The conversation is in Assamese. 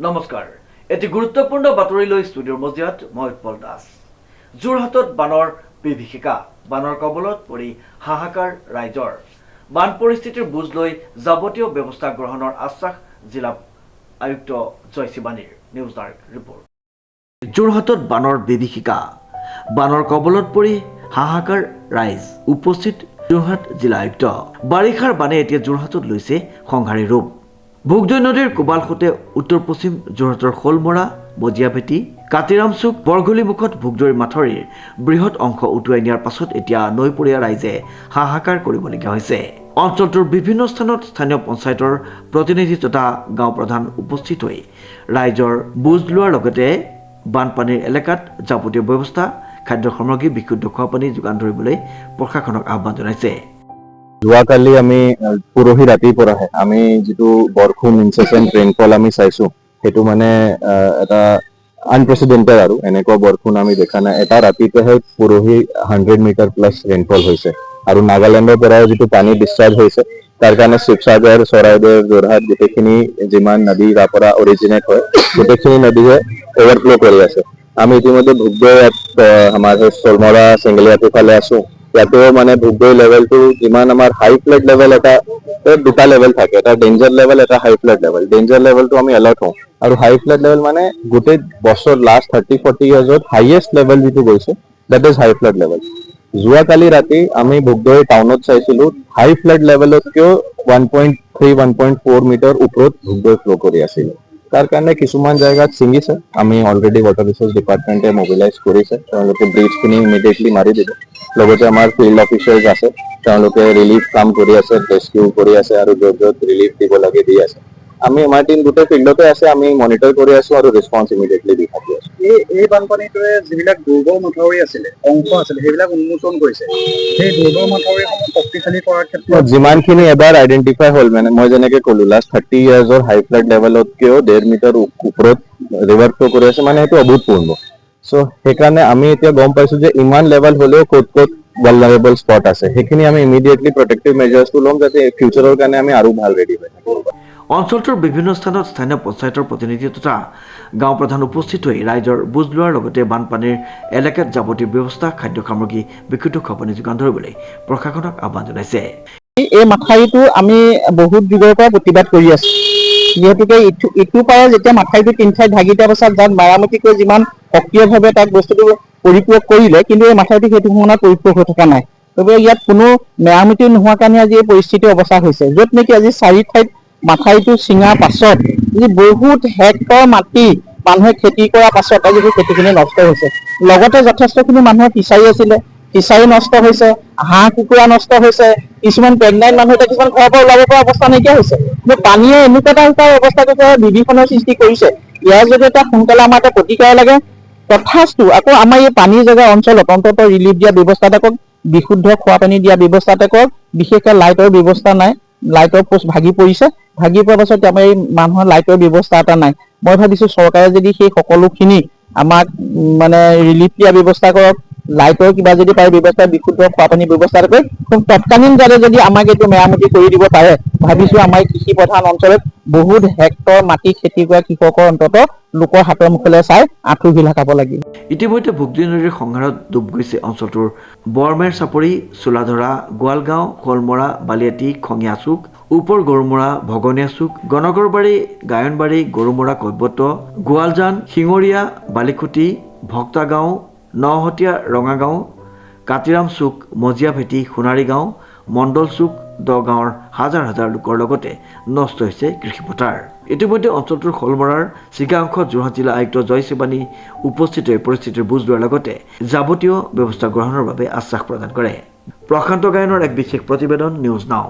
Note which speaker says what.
Speaker 1: নমস্কাৰ এটি গুৰুত্বপূৰ্ণ বাতৰি লৈ ষ্টুডিঅ'ৰ মজিয়াত মই উৎপল দাস। যোৰহাটত বানৰ বিভীষিকা, বানৰ কবলত পৰি হাহাকাৰ ৰাইজৰ। বান পৰিস্থিতিৰ বুজ লৈ যাৱতীয় ব্যৱস্থা গ্ৰহণৰ আশ্বাস জিলা আয়ুক্ত জয় শিৱানীৰ। News dark report. যোৰহাটত বানৰ বিভীষিকা, বানৰ কবলত পৰি হাহাকাৰ ৰাইজ। উপস্থিত যোৰহাট জিলা আয়ুক্ত। বাৰিষাৰ বানে এতিয়া যোৰহাটত লৈছে সংহাৰী ৰূপ। ভোগদৈ নদীৰ কোবাল সোঁতে উত্তৰ পশ্চিম যোৰহাটৰ শোলমৰা, মজিয়াভেটি, কাতিৰামচুক, বৰগুলিমুখত ভোগদৈৰ মাথৰিৰ বৃহৎ অংশ উটুৱাই নিয়াৰ পাছত এতিয়া নৈপৰীয়া ৰাইজে হাহাকাৰ কৰিবলগীয়া হৈছে। অঞ্চলটোৰ বিভিন্ন স্থানত স্থানীয় পঞ্চায়তৰ প্ৰতিনিধি তথা গাঁও প্ৰধান উপস্থিত হৈ ৰাইজৰ বুজ লোৱাৰ লগতে বানপানীৰ এলেকাত যাৱতীয় ব্যৱস্থা, খাদ্য সামগ্ৰী, বিশুদ্ধ খোৱাপানী যোগান ধৰিবলৈ প্ৰশাসনক আহ্বান জনাইছে।
Speaker 2: যোৱাকালি আমি পৰহি ৰাতিৰ পৰাহে আমি যিটো বৰষুণ ইনচেচেণ্ট ৰেইনফল আমি চাইছো, সেইটো মানে এটা আনপ্ৰেচিডেণ্টেড আৰু এনেকুৱা বৰষুণ আমি দেখা নাই। এটা ৰাতিতেহে পৰহি 100 মিটাৰ প্লাছ ৰেইনফল হৈছে আৰু নাগালেণ্ডৰ পৰাও যিটো পানী ডিscharge হৈছে, তাৰ কাৰণে শিৱসাগৰ, চৰাইদেউ, যোৰহাট গোটেইখিনি যিমান নদী তাৰ পৰা অৰিজিনেট হয়, গোটেইখিনি নদীয়ে অভাৰফ্ল' কৰি আছে। আমি ইতিমধ্যে ভোগদৈ আমাৰ শোলমৰা, চেঙেলীয়াটোৰ ফালে আছো। ইয়াতো মানে ভোগদৈ লেভেলটো যিমান আমাৰ হাই ফ্লাড লেভেল এটা দুটা লেভেল থাকে, এটা ডেঞ্জাৰ লেভেল, এটা হাই ফ্লাড লেভেল। ডেঞ্জাৰ লেভেলটো আমি এলাৰ্ট হওঁ আৰু হাই ফ্লাড লেভেল মানে গোটেই বছৰ লাষ্ট 30-40 ইয়াৰ্ছত হাইয়েষ্ট লেভেল যিটো গৈছে, that is high flood level. যোৱাকালি ৰাতি আমি ভোগদৈ টাউনত চাইছিলো, হাই ফ্লাড লেভেলতকেও 1.3-1.4 মিটাৰ ওপৰত ভোগদৈ ফ্ল' কৰি আছিল। তাৰ কাৰণে কিছুমান জায়গাত ছিঙিছে। আমি অলৰেডি ৱাটাৰ ৰিচোৰ্চ ডিপাৰ্টমেণ্টে মোবিলাইজ কৰিছে, তেওঁলোকে ব্ৰিজখিনি ইমিডিয়েটলি মাৰি দিব। লগতে আমাৰ ফিল্ড অফিচাৰ্ছ আছে, তেওঁলোকে ৰিলিফ কাম কৰি আছে, ৰেস্কিউ কৰি আছে আৰু য'ত য'ত ৰিলিফ দিব লাগে দি আছে। আমি আমাৰ টিম গোটেই ফিল্ডতে আছে, আমি মনিটৰ কৰি আছো আৰু ৰেছপন্স ইমিডিয়েটলি দি থাকি আছো।
Speaker 3: এই বানপানীটোৱে যিবিলাক দুৰ্বল মথাউৰি আছিলে, অংশ আছিলে, সেইবিলাক উন্মোচন কৰিছে। সেই দুৰ্বল মথাউৰিসমূহ শক্তিশালী কৰাৰ ক্ষেত্ৰত
Speaker 2: যিমানখিনি এবাৰ আইডেন্টিফাই হ'ল, মানে মই যেনেকে ক'লো, লাষ্ট 30 ইয়াৰ্ছৰ হাই ফ্লাড লেভেলতকেও 1.5 মিটাৰ ওপৰত ৰিভাৰ ফ্ল' কৰি আছে, মানে সেইটো অভূতপূৰ্ব। চ' সেইকাৰণে আমি এতিয়া গম পাইছো যে ইমান লেভেল হ'লেও ক'ত ক'ত ভালনাৰেবল স্পট আছে, সেইখিনি আমি ইমিডিয়েটলি প্ৰটেক্টিভ মেজাৰ্ছটো ল'ম, যাতে ফিউচাৰৰ কাৰণে আমি আৰু ভাল ৰেডি হৈ থাকোঁ।
Speaker 1: অঞ্চলটোৰ বিভিন্ন স্থানত স্থানীয় পঞ্চায়তৰ প্ৰতিনিধি তথা গাঁও প্ৰধান উপস্থিত হৈ ৰাইজৰ বুজ লোৱাৰ লগতে বানপানীৰ এলেকাত যাৱতীয় ব্যৱস্থা, খাদ্য সামগ্ৰী, বিশুদ্ধ খোৱাপানী যোগান ধৰিবলৈ প্ৰশাসনক আহ্বান জনাইছে।
Speaker 4: এই মাথাউৰিটো আমি বহুত যুগৰ পৰা প্ৰতিবাদ কৰি আছো, যিহেতুকে ইটো পাৰে যেতিয়া মাথাউৰিটো 3 ঠাইত ভাগি দিয়াৰ পাছত তাত মেৰামতি কৰি যিমান সক্ৰিয়ভাৱে তাক বস্তুটো পৰিপূৰক কৰিলে, কিন্তু এই মাথাউৰিটো সেইটো সময়ত পৰিপূৰক হৈ থকা নাই। গতিকে ইয়াত কোনো মেৰামতি নোহোৱাৰ কাৰণে আজি এই পৰিস্থিতিৰ অৱস্থা হৈছে, য'ত নেকি আজি 4 ঠাইত মাথাউৰিটো ছিঙাৰ পাছত যি বহুত হেক্টৰ মাটি মানুহে খেতি কৰাৰ পাছত আজি সেই খেতিখিনি নষ্ট হৈছে। লগতে যথেষ্টখিনি মানুহৰ ফিচাৰী আছিলে, ফিচাৰী নষ্ট হৈছে, হাঁহ কুকুৰা নষ্ট হৈছে, কিছুমান প্ৰেগনেণ্ট মানুহ এতিয়া কিছুমান ঘৰৰ পৰা ওলাব পৰা অৱস্থা নাইকিয়া হৈছে। কিন্তু পানীয়ে এনেকুৱা এটা অৱস্থা বিভীষণৰ সৃষ্টি কৰিছে, ইয়াৰ যদি এটা সোনকালে আমাৰ এটা প্ৰতিকাৰ লাগে। তথাস্তু আকৌ আমাৰ এই পানীৰ জেগা অঞ্চলত অন্তত ৰিলিফ দিয়া ব্যৱস্থা এটা কৰক, বিশুদ্ধ খোৱা পানী দিয়া ব্যৱস্থা এটা কৰক। বিশেষকৈ লাইটৰ ব্যৱস্থা নাই, লাইটৰ পোষ্ট ভাগি পৰিছে, ভাগি পোৱাৰ পাছত আমাৰ এই মানুহৰ লাইটৰ ব্যৱস্থা এটা নাই। মই ভাবিছো চৰকাৰে যদি সেই সকলোখিনি আমাক মানে ৰিলিফ দিয়া ব্যৱস্থা কৰক, লাইটৰ কিবা যদি পাৰে ব্যৱস্থা, বিশুদ্ধ খোৱা পানীৰ ব্যৱস্থা এটা কৰি খুব তৎকালীন যাতে যদি আমাক এইটো মেৰামতি কৰি দিব পাৰে, ভাবিছো আমাৰ কৃষি প্ৰধান অঞ্চলত বহুত হেক্টৰ মাটি খেতি কৰা কৃষকৰ অন্তত লোকৰ হাতৰ মুখলৈ চাই আঁঠু ঘিলা খাব লাগিব।
Speaker 1: ইতিমধ্যে ভোগদৈ নদীৰ সংহাৰত ডুব গৈছে অঞ্চলটোৰ বৰমেৰ চাপৰি, চোলাধৰা, গোৱালগাঁও, শোলমৰা, বালিয়াটি, খঙীয়া চুক, ওপৰ গৰুমৰা, ভগনীয়া চুক, গণগৰবাৰী, গায়নবাৰী, গৰুমৰা, কৈবত, গোৱালজান, শিঙৰীয়া, বালিখুটি, ভক্তাগাঁও, নহতীয়া, ৰঙাগাঁও, কাতিৰাম চুক, মজিয়াভেটি, সোণাৰী গাঁও, মণ্ডল চুক, দগাঁৱৰ হাজাৰ হাজাৰ লোকৰ লগতে নষ্ট হৈছে কৃষিপথাৰ। ইতিমধ্যে অঞ্চলটোৰ শোলমৰাৰ চিগা অংশত যোৰহাট জিলা আয়ুক্ত জয় শিৱানী উপস্থিত হৈ পৰিস্থিতিৰ বুজ লোৱাৰ লগতে যাৱতীয় ব্যৱস্থা গ্ৰহণৰ বাবে আশ্বাস প্ৰদান কৰে। প্ৰশান্ত গায়নৰ এক বিশেষ প্ৰতিবেদন, নিউজ নাও।